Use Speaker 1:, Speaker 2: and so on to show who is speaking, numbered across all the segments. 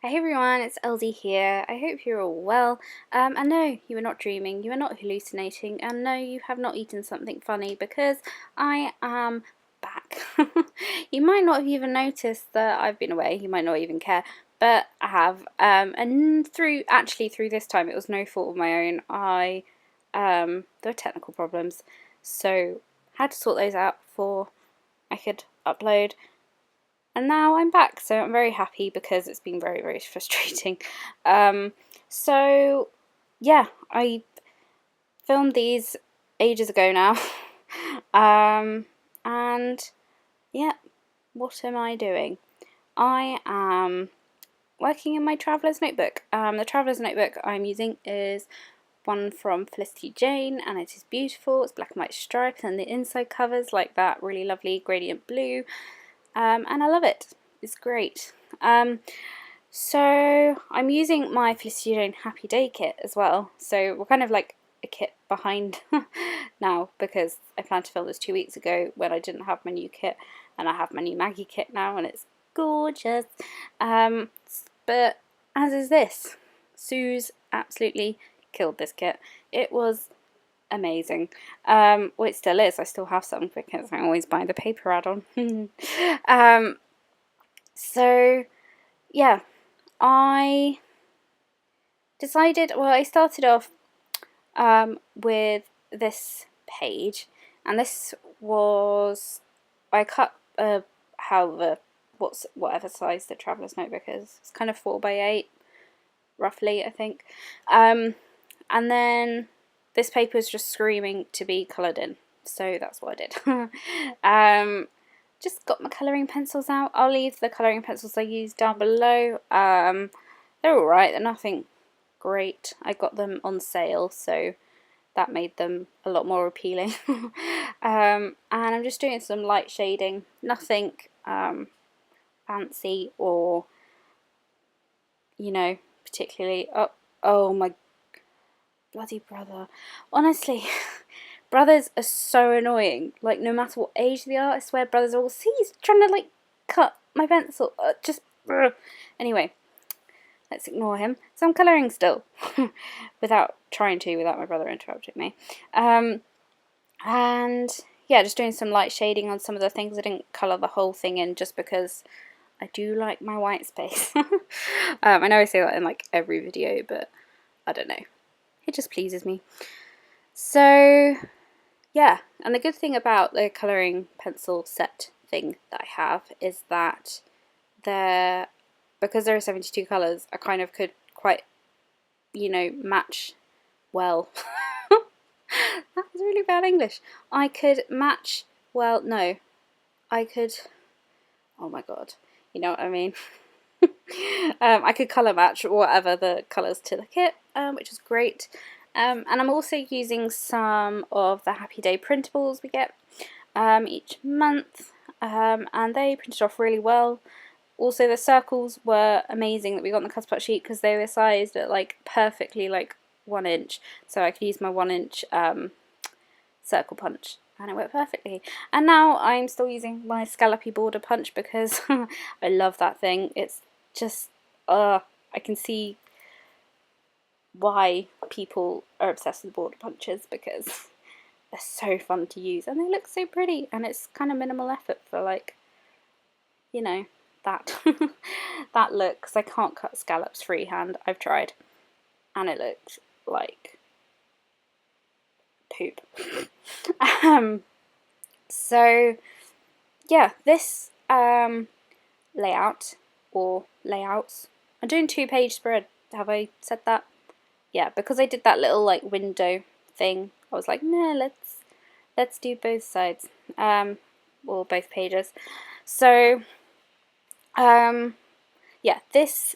Speaker 1: Hey everyone, it's LD here. I hope you're all well. And no, you are not dreaming, you are not hallucinating, and no, you have not eaten something funny because I am back. You might not have even noticed that I've been away, you might not even care, but I have. And through this time, it was no fault of my own. There were technical problems, so had to sort those out before I could upload. And now I'm back, so I'm very happy because it's been very, very frustrating. So yeah, I filmed these ages ago now. And yeah, what am I doing? I am working in my traveller's notebook. The traveller's notebook I'm using is one from Felicity Jane, and it is beautiful. It's black and white stripes, and the inside covers like that really lovely gradient blue. And I love it. It's great. So I'm using my Felicity Jane Happy Day kit as well. So we're kind of like a kit behind now because I planned to film this 2 weeks ago when I didn't have my new kit, and I have my new Maggie kit now, and it's gorgeous. But as is this, Sue's absolutely killed this kit. It was amazing. Well, it still is. I still have some because I always buy the paper add-on. So yeah, I decided, well, I started off with this page, and this was, I cut whatever size the traveller's notebook is. It's kind of 4x8 roughly, I think. And then this paper is just screaming to be coloured in, so that's what I did. Just got my colouring pencils out. I'll leave the colouring pencils I used down below. They're alright, they're nothing great. I got them on sale, so that made them a lot more appealing. And I'm just doing some light shading, nothing fancy or, you know, particularly. Oh my bloody brother. Honestly, brothers are so annoying. Like, no matter what age they are, I swear brothers are all, see, he's trying to, like, cut my pencil. Anyway, let's ignore him. So I'm colouring still. without my brother interrupting me. And, yeah, just doing some light shading on some of the things. I didn't colour the whole thing in just because I do like my white space. I know I say that in, like, every video, but I don't know. It just pleases me. So yeah, and the good thing about the colouring pencil set thing that I have is that because there are 72 colours, I kind of could quite, you know, match well. That was really bad English. I could match well, no, I could, oh my god, you know what I mean. I could colour match whatever the colours to the kit, which is great. And I'm also using some of the Happy Day printables we get each month, and they printed off really well. Also, the circles were amazing that we got on the cut-out sheet because they were sized at like perfectly like 1 inch, so I could use my 1 inch circle punch, and it worked perfectly. And now I'm still using my scallopy border punch because I love that thing. It's just, I can see why people are obsessed with border punches because they're so fun to use and they look so pretty, and it's kind of minimal effort for, like, you know, that that look, because I can't cut scallops freehand. I've tried and it looks like poop. So yeah, this layout or layouts, I'm doing 2-page spread. Have I said that? Yeah, because I did that little like window thing, I was like, no, let's do both sides, or both pages. So yeah, this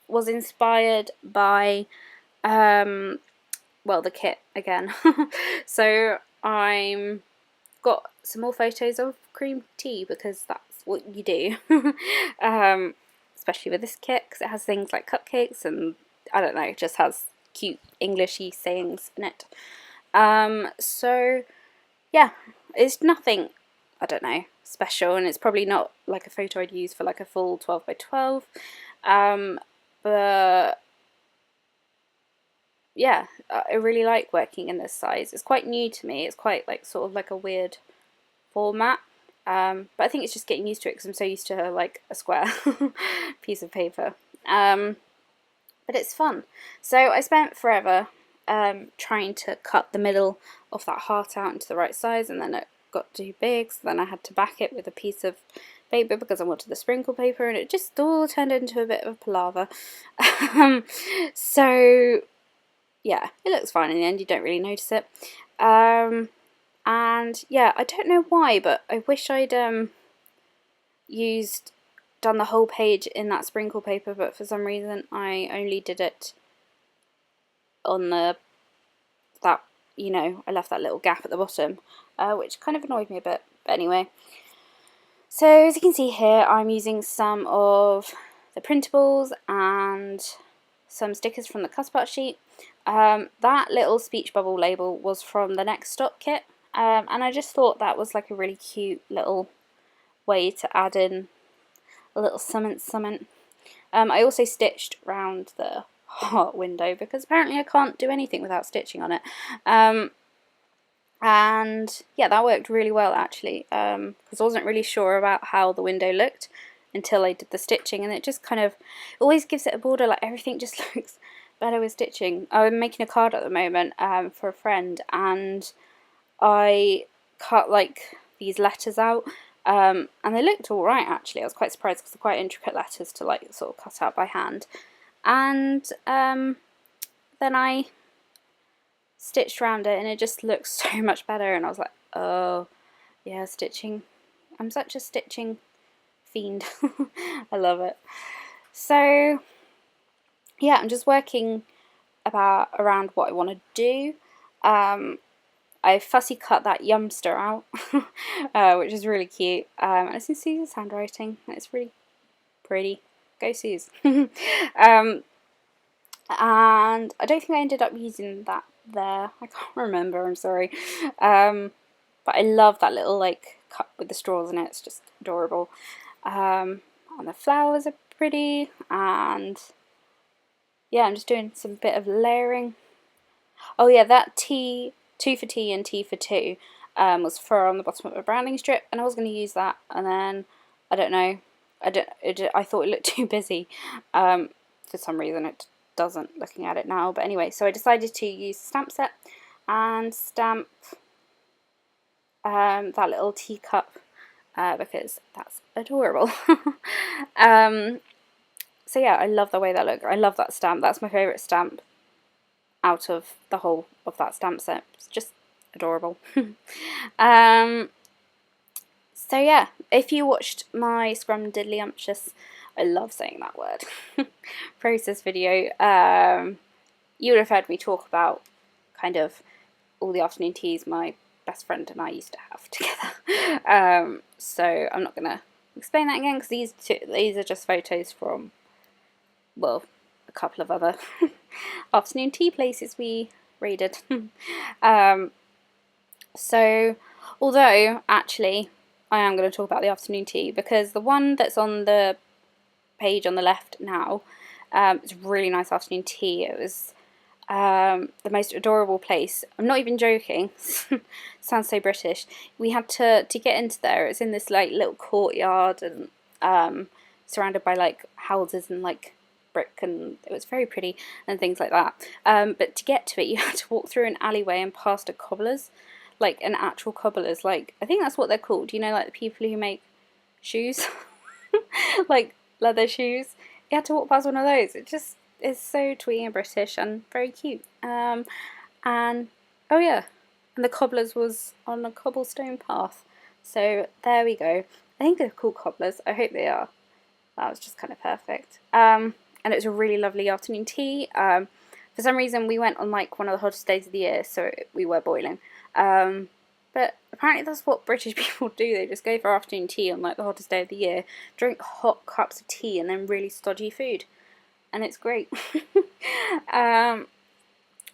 Speaker 1: was inspired by well, the kit again. So I'm got some more photos of cream tea because that's what you do. Especially with this kit because it has things like cupcakes and I don't know, it just has cute Englishy sayings in it. So yeah, it's nothing, I don't know, special, and it's probably not like a photo I'd use for like a full 12 by 12. But yeah, I really like working in this size. It's quite new to me. It's quite like sort of like a weird format. But I think it's just getting used to it because I'm so used to like a square piece of paper. But it's fun. So I spent forever trying to cut the middle of that heart out into the right size, and then it got too big, so then I had to back it with a piece of paper because I wanted the sprinkle paper, and it just all turned into a bit of a palaver. So yeah, it looks fine in the end, you don't really notice it. And yeah, I don't know why, but I wish I'd done the whole page in that sprinkle paper, but for some reason I only did it on I left that little gap at the bottom, which kind of annoyed me a bit. But anyway, so as you can see here, I'm using some of the printables and some stickers from the cut apart sheet. That little speech bubble label was from the Next Stop kit, and I just thought that was like a really cute little way to add in a little something. I also stitched round the heart window because apparently I can't do anything without stitching on it. And yeah, that worked really well actually, because I wasn't really sure about how the window looked until I did the stitching, and it just kind of always gives it a border, like everything just looks better with stitching. I'm making a card at the moment for a friend, and I cut like these letters out, and they looked alright actually. I was quite surprised because they're quite intricate letters to like sort of cut out by hand. And then I stitched around it and it just looks so much better, and I was like, oh yeah, stitching. I'm such a stitching fiend. I love it. So yeah, I'm just working around what I want to do. I fussy cut that Yumster out, which is really cute. And it's in Suze's handwriting. It's really pretty. Go Suze. And I don't think I ended up using that there. I can't remember, I'm sorry. But I love that little like cup with the straws in it. It's just adorable. And the flowers are pretty, and yeah, I'm just doing some bit of layering. Oh yeah, that T, 2 for T and T for 2 was fur on the bottom of a branding strip, and I was going to use that, and then I don't know, I thought it looked too busy. For some reason it doesn't, looking at it now, but anyway, so I decided to use the stamp set and stamp that little teacup because that's adorable. So yeah, I love the way that looks. I love that stamp. That's my favourite stamp out of the whole of that stamp set. It's just adorable. So yeah, if you watched my Scrumdiddlyumptious, I love saying that word, process video, you would have heard me talk about kind of all the afternoon teas my best friend and I used to have together. So I'm not going to explain that again because these are just photos from, well, a couple of other afternoon tea places we raided. So although actually I am going to talk about the afternoon tea because the one that's on the page on the left now, it's a really nice afternoon tea. It was the most adorable place. I'm not even joking. Sounds so British. We had to get into there. It's in this like little courtyard and surrounded by like houses and like brick, and it was very pretty and things like that. But to get to it, you had to walk through an alleyway and past a cobbler's, like an actual cobbler's. Like I think that's what they're called. You know, like the people who make shoes, like leather shoes. You had to walk past one of those. It just is so twee and British and very cute. And oh yeah, and the cobbler's was on a cobblestone path. So there we go. I think they're called cobblers. I hope they are. That was just kind of perfect. And it was a really lovely afternoon tea. For some reason we went on like one of the hottest days of the year, so we were boiling. But apparently that's what British people do. They just go for afternoon tea on like the hottest day of the year, drink hot cups of tea and then really stodgy food. And it's great.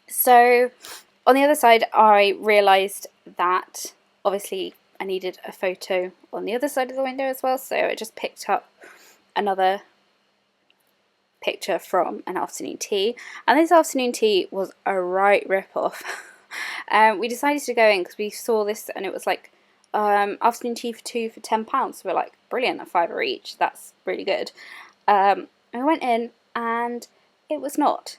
Speaker 1: So on the other side I realised that obviously I needed a photo on the other side of the window as well, so I just picked up another picture from an afternoon tea, and this afternoon tea was a right rip-off. We decided to go in because we saw this and it was like afternoon tea for two for £10. So we're like, brilliant, a fiver each, that's really good. And we went in and it was not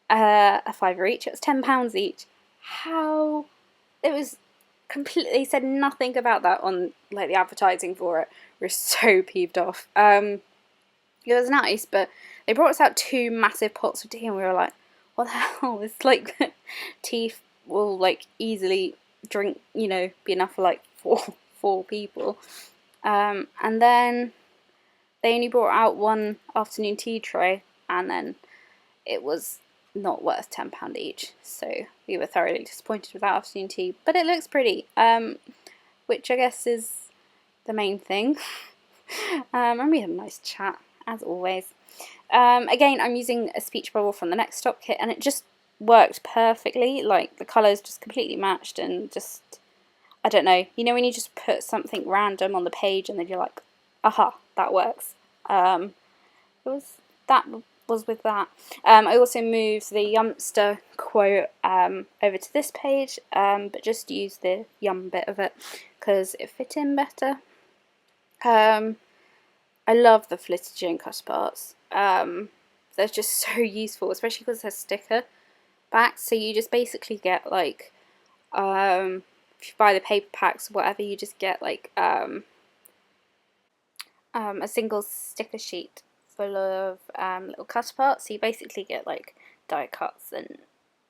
Speaker 1: a fiver each, it was £10 each. How? It was completely, they said nothing about that on like the advertising for it. We were so peeved off. It was nice, but they brought us out 2 massive pots of tea and we were like, what the hell? It's like tea will like easily drink, you know, be enough for like four people. And then they only brought out 1 afternoon tea tray, and then it was not worth £10 each. So we were thoroughly disappointed with that afternoon tea, but it looks pretty, which I guess is the main thing. And we had a nice chat, as always. Again, I'm using a speech bubble from the Next Stop kit, and it just worked perfectly. Like, the colours just completely matched, and just, I don't know, you know when you just put something random on the page and then you're like, aha, that works. That was with that. I also moved the Yumster quote over to this page, but just used the yum bit of it because it fit in better. I love the Felicity cutter parts. They're just so useful, especially because they're sticker back. So you just basically get like, if you buy the paper packs or whatever, you just get like a single sticker sheet full of little cutter parts. So you basically get like die cuts and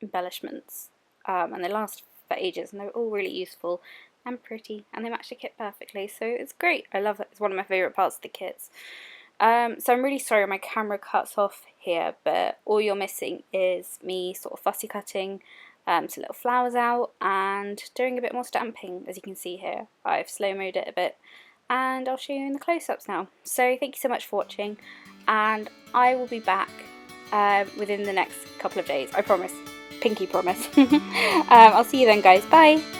Speaker 1: embellishments, and they last for ages, and they're all really useful and pretty, and they match the kit perfectly, so it's great. I love it. It's one of my favourite parts of the kits. So I'm really sorry my camera cuts off here, but all you're missing is me sort of fussy cutting some little flowers out and doing a bit more stamping. As you can see here, I've slow-moed it a bit, and I'll show you in the close-ups now. So thank you so much for watching, and I will be back within the next couple of days, I promise. Pinky promise. I'll see you then, guys. Bye!